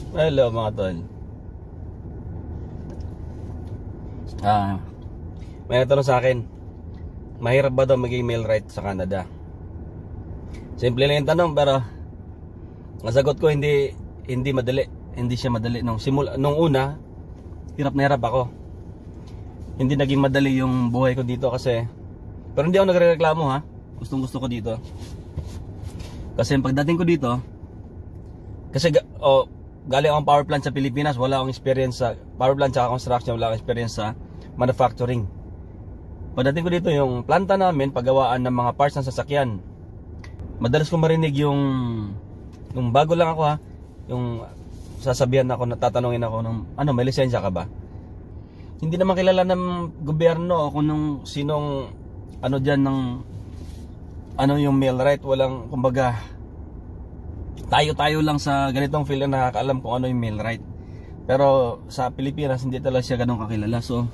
Hello mga tol. May natanong sa akin, mahirap ba daw maging millwright sa Canada? Simple lang yung tanong, pero ang sagot ko hindi madali. Hindi siya madali nung una, hirap na hirap ako. Hindi naging madali yung buhay ko dito kasi, pero hindi ako nagrereklamo ha. Gustong-gusto ko dito. Kasi pagdating ko dito, kasi galing akong power plant sa Pilipinas, wala akong experience sa power plant sa construction, wala akong experience sa manufacturing. Pagdating ko dito, yung planta namin, paggawaan ng mga parts ng sasakyan, madalas ko marinig yung bago lang ako ha, yung sasabihan ako, natatanungin ako ng may lisensya ka ba? Hindi naman kilala ng gobyerno kung sinong diyan ng yung millwright. Walang, kumbaga, tayo lang sa ganitong field na nakakaalam kung ano yung millwright. Pero sa Pilipinas hindi talaga siya ganun kakilala. So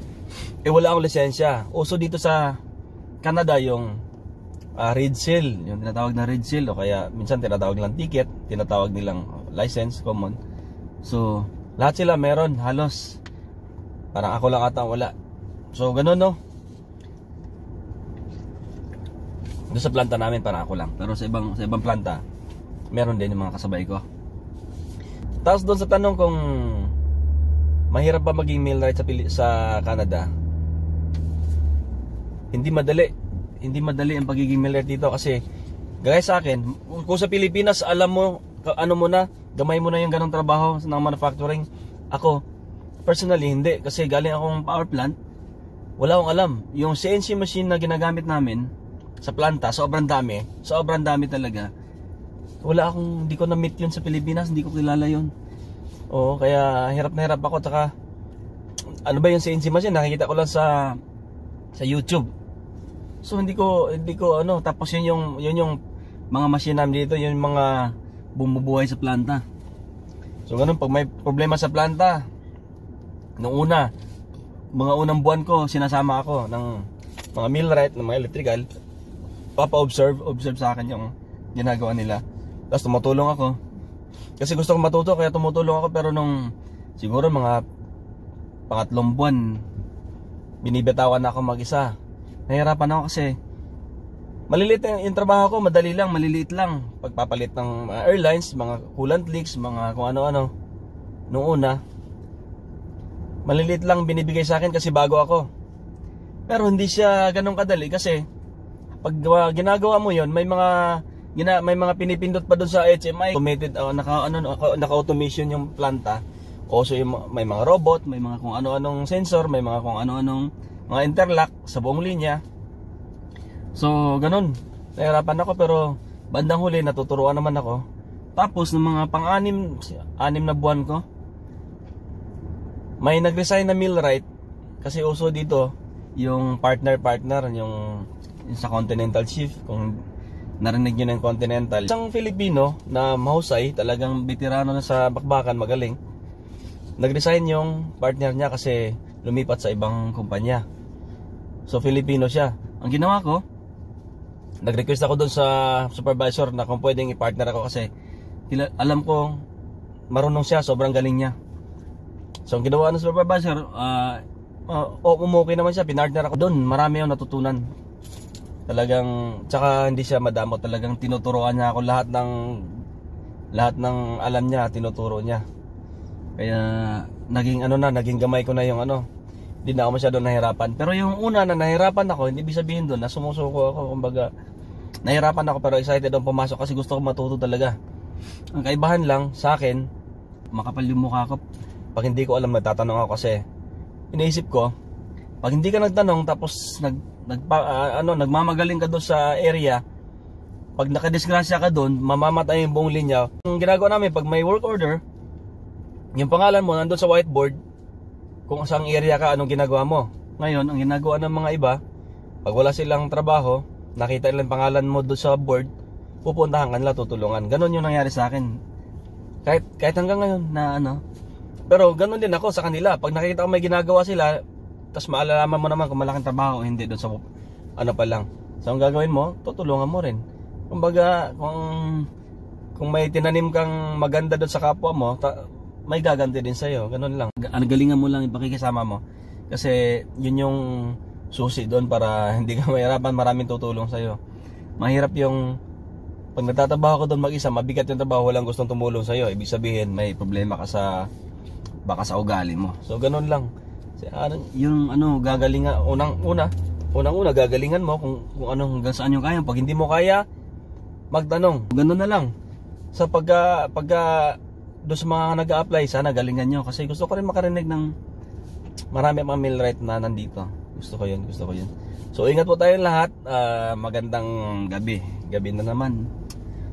wala akong lisensya. Uso dito sa Canada yung red seal, yung tinatawag na red seal, o kaya minsan tinatawag nilang ticket, tinatawag nilang license, common. So lahat sila meron, halos. Parang ako lang ata wala. So ganun no. Doon sa planta namin parang ako lang. Pero sa ibang planta meron din yung mga kasabay ko. Tapos doon sa tanong kung mahirap ba maging millwright sa Canada, hindi madali ang pagiging millwright dito. Kasi gaya sa akin, kung sa Pilipinas alam mo, gamay mo na yung ganong trabaho ng manufacturing. Ako personally hindi, kasi galing akong power plant, wala akong alam. Yung CNC machine na ginagamit namin sa planta, sobrang dami talaga. Hindi ko na-meet yun sa Pilipinas, hindi ko kilala yun. Oo, kaya hirap na hirap ako. Tsaka ano ba yung CNC machine, nakikita ko lang sa YouTube. So hindi ko tapos yun yung mga machine namin dito, yun yung mga bumubuhay sa planta. So ganun, pag may problema sa planta, mga unang buwan ko, sinasama ako ng mga millwright, ng mga electrical, observe sa akin yung ginagawa nila. Tapos tumutulong ako. Kasi gusto kong matuto, kaya tumutulong ako. Pero siguro mga pangatlong buwan, binibitawan na ako mag-isa. Nahirapan ako kasi maliliit yung trabaho ko, maliliit lang. Pagpapalit ng mga airlines, mga coolant leaks, mga kung ano-ano. Noong una, maliliit lang binibigay sa akin kasi bago ako. Pero hindi siya ganun kadali kasi pag ginagawa mo yon, may mga pinipindot pa doon sa HMI, automated, naka-automation yung planta. Also may mga robot, may mga kung ano-anong sensor, may mga kung ano-anong mga interlock sa buong linya. So ganun, nahirapan ako, pero bandang huli natuturuan naman ako. Tapos ng mga anim na buwan ko, may nag-resign na millwright kasi uso dito yung partner yung sa Continental Shift. Kung narinig nyo na yung Continental, isang Filipino na mahusay, talagang veterano na sa bakbakan, magaling, nag-resign yung partner niya kasi lumipat sa ibang kumpanya. So Filipino siya. Ang ginawa ko, nag-request ako doon sa supervisor na kung pwedeng i-partner ako kasi alam ko marunong siya, sobrang galing niya. So ang ginawa ng supervisor, umukay naman siya, pinartner ako doon. Marami akong natutunan talagang, tsaka hindi siya madamot, talagang tinuturuan niya ako lahat ng alam niya, tinuturo niya. Kaya naging gamay ko na yung hindi na ako masyado nahirapan. Pero yung una na nahirapan ako, hindi ibig sabihin doon na sumusuko ako. Kumbaga nahirapan ako pero excited akong pumasok kasi gusto ko matuto talaga. Ang kaibahan lang sa akin, makapal yung mukha ko pag hindi ko alam, nagtatanong ako kasi iniisip ko, pag hindi ka nagtanong tapos nagmamagaling ka doon sa area, pag nakadisgrasya ka doon, mamamatay yung buong linya. Ang ginagawa namin, pag may work order, yung pangalan mo nandun sa whiteboard, kung saan area ka, anong ginagawa mo. Ngayon, ang ginagawa ng mga iba, pag wala silang trabaho, nakita nilang pangalan mo doon sa board, pupuntahan ka nila, tutulungan. Ganon yung nangyari sa akin. Kahit hanggang ngayon na pero ganon din ako sa kanila. Pag nakita ko may ginagawa sila, tapos maalalaman mo naman kung malaking trabaho o hindi doon sa pa lang. So ang gagawin mo, tutulungan mo rin. Kumbaga, kung may tinanim kang maganda doon sa kapwa mo, may gaganti din sa'yo. Ganun lang. Galingan mo lang yung pakikisama mo. Kasi yun yung susi doon para hindi ka mahirapan, maraming tutulong sa'yo. Mahirap yung pag nagtatrabaho ka doon mag-isa, mabigat yung trabaho, walang gustong tumulong sa'yo. Ibig sabihin, may problema ka baka sa ugali mo. So, ganun lang. Yung gagalingan, unang-una, gagalingan mo kung hanggang saan yung kaya. Pag hindi mo kaya, magtanong. Ganun na lang. So, pagka doon sa mga nag-a-apply, sana galingan nyo. Kasi gusto ko rin makarinig ng marami mga millwright na nandito. Gusto ko yun. So, ingat po tayong lahat. Magandang gabi. Gabi na naman.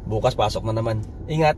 Bukas pasok na naman. Ingat.